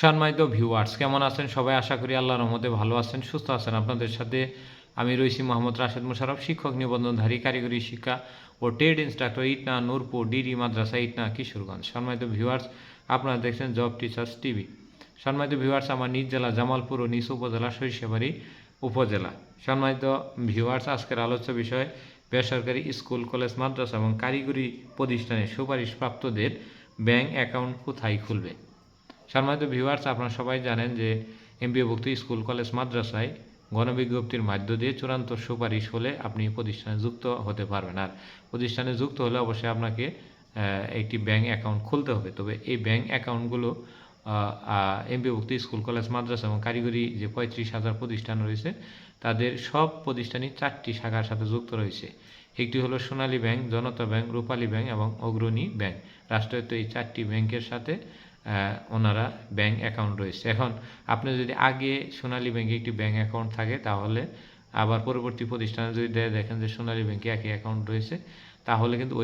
সম্মানিত ভিউয়ার্স, কেমন আছেন সবাই? আশা করি আল্লাহর রহমতে ভালো আছেন, সুস্থ আছেন। আপনাদের সাথে আমি রয়েছি মোহাম্মদ রাশেদ মোশাররফ, শিক্ষক নিবন্ধনধারী, কারিগরি শিক্ষা ও trade instructor, Itna Nurpur DD মাদ্রাসা, ইটনা, কিশোরগঞ্জ। সম্মানিত ভিউয়ার্স, আপনারা দেখছেন জব টিচার্স টিভি। সম্মানিত ভিউয়ার্স, আমার নিজ জেলা জামালপুর ও নিজ উপজেলা সরিষাবাড়ি উপজেলা। সম্মানিত ভিউয়ার্স, আজকের আলোচ্য বিষয় বেসরকারি স্কুল, কলেজ, মাদ্রাসা এবং কারিগরি প্রতিষ্ঠানে সুপারিশপ্রাপ্তদের ব্যাংক অ্যাকাউন্ট কোথায় খুলবে। সম্মানিত ভিউয়ার্স, আপনারা সবাই জানেন যে এমপিওভুক্ত স্কুল, কলেজ, মাদ্রাসায় গণবিজ্ঞপ্তির মধ্য দিয়ে চূড়ান্ত সুপারিশ হলে আপনি প্রতিষ্ঠানে যুক্ত হতে পারবেন। আর প্রতিষ্ঠানে যুক্ত হলে অবশ্যই আপনাকে একটি ব্যাংক অ্যাকাউন্ট খুলতে হবে। তবে এই ব্যাংক অ্যাকাউন্টগুলো এমপিওভুক্ত স্কুল, কলেজ, মাদ্রাসা এবং কারিগরি যে 35,000 প্রতিষ্ঠান রয়েছে তাদের সব প্রতিষ্ঠানই 4টি শাখার সাথে যুক্ত রয়েছে। একটি হলো সোনালী ব্যাংক, জনতা ব্যাংক, রূপালী ব্যাংক এবং অগ্রণী ব্যাংক। রাষ্ট্রায়ত্ত এই 4টি ব্যাংকের সাথে ওনারা ব্যাংক অ্যাকাউন্ট রয়েছে। এখন আপনি যদি আগে সোনালী ব্যাংকে একটি ব্যাংক অ্যাকাউন্ট থাকে, তাহলে আবার পরবর্তী প্রতিষ্ঠানে যদি দেখেন যে সোনালী ব্যাংকে একই অ্যাকাউন্ট রয়েছে, তাহলে কিন্তু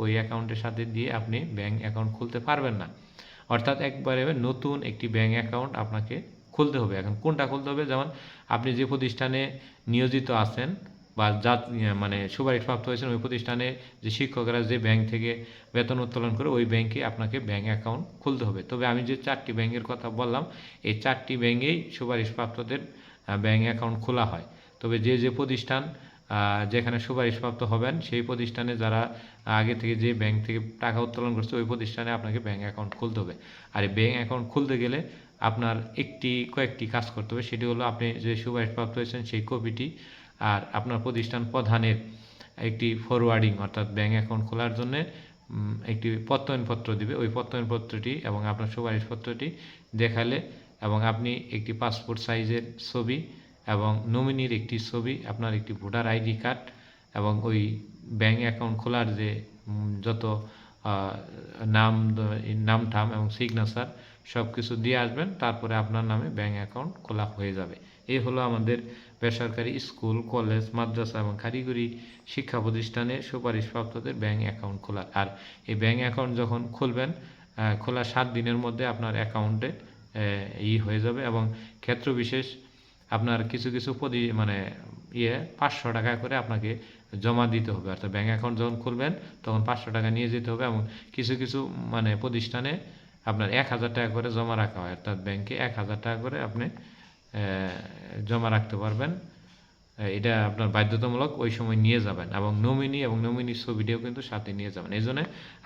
ওই অ্যাকাউন্টের সাথে দিয়ে আপনি ব্যাংক অ্যাকাউন্ট খুলতে পারবেন না। অর্থাৎ একবারে নতুন একটি ব্যাংক অ্যাকাউন্ট আপনাকে খুলতে হবে। এখন কোনটা খুলতে হবে? যেমন আপনি যে প্রতিষ্ঠানে নিয়োজিত আছেন বা যা মানে সুপারিশপ্রাপ্ত হয়েছেন, ওই প্রতিষ্ঠানে যে শিক্ষকরা যে ব্যাংক থেকে বেতন উত্তোলন করে, ওই ব্যাংকে আপনাকে ব্যাংক অ্যাকাউন্ট খুলতে হবে। তবে আমি যে 4টি ব্যাংকের কথা বললাম, এই 4টি ব্যাংকেই সুপারিশপ্রাপ্তদের ব্যাংক অ্যাকাউন্ট খোলা হয়। তবে যে প্রতিষ্ঠান যেখানে সুপারিশপ্রাপ্ত হবেন, সেই প্রতিষ্ঠানে যারা আগে থেকে যে ব্যাংক থেকে টাকা উত্তোলন করছে, ওই প্রতিষ্ঠানে আপনাকে ব্যাংক অ্যাকাউন্ট খুলতে হবে। আর এই ব্যাংক অ্যাকাউন্ট খুলতে গেলে আপনার কয়েকটি কাজ করতে হবে। সেটি হলো, আপনি যে সুপারিশপ্রাপ্ত হয়েছেন সেই কপিটি, আর আপনার প্রতিষ্ঠান প্রধানের একটি ফরওয়ার্ডিং, অর্থাৎ ব্যাংক অ্যাকাউন্ট খোলার জন্য একটি প্রত্যয়নপত্র দিবে। ওই প্রত্যয়নপত্রটি এবং আপনার সুপারিশপত্রটি দেখালে, এবং আপনি একটি পাসপোর্ট সাইজের ছবি এবং নমিনির একটি ছবি, আপনার একটি ভোটার আইডি কার্ড এবং ওই ব্যাংক অ্যাকাউন্ট খোলার যে যত নাম ঠাম এবং সিগনেচার সব কিছু দিয়ে আসবেন। তারপরে আপনার নামে ব্যাংক অ্যাকাউন্ট খোলা হয়ে যাবে। এই হলো আমাদের বেসরকারি স্কুল, কলেজ, মাদ্রাসা এবং কারিগরি শিক্ষা প্রতিষ্ঠানে সুপারিশপ্রাপ্তদের ব্যাংক অ্যাকাউন্ট খোলা। আর এই ব্যাংক অ্যাকাউন্ট যখন খুলবেন, খোলার 7 দিনের মধ্যে আপনার অ্যাকাউন্টে হয়ে যাবে। এবং ক্ষেত্র বিশেষ আপনার কিছু 500 টাকা করে আপনাকে জমা দিতে হবে। অর্থাৎ ব্যাংক অ্যাকাউন্ট যখন খুলবেন তখন 500 টাকা নিয়ে যেতে হবে। এবং কিছু প্রতিষ্ঠানে আপনার 1000 টাকা করে জমা রাখা হয়। অর্থাৎ ব্যাংকে 1000 টাকা করে আপনি জমা রাখতে পারবেন। এটা আপনার বাধ্যতামূলক, ওই সময় নিয়ে যাবেন। এবং নমিনির ছবিটিও কিন্তু সাথে নিয়ে যাবেন। এই জন্য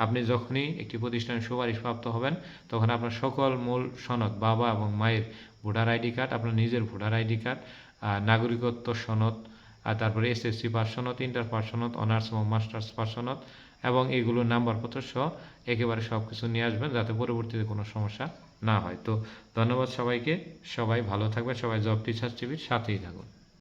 আপনি যখনই একটি প্রতিষ্ঠানে সুপারিশপ্রাপ্ত হবেন, তখন আপনার সকল মূল সনদ, বাবা এবং মায়ের ভোটার আইডি কার্ড, আপনার নিজের ভোটার আইডি কার্ড, নাগরিকত্ব সনদ, আর তারপরে এসএসসি পাস সনদ, ইন্টার পাস সনদ, অনার্স এবং মাস্টার্স পাস সনদ, এবং এগুলোর নাম্বারপত্র সহ একেবারে সব কিছু নিয়ে আসবেন, যাতে পরবর্তীতে কোনো সমস্যা না হয়। তো ধন্যবাদ সবাইকে। সবাই ভালো থাকবেন। সবাই জব টিচার্স টিভির সাথেই থাকুন।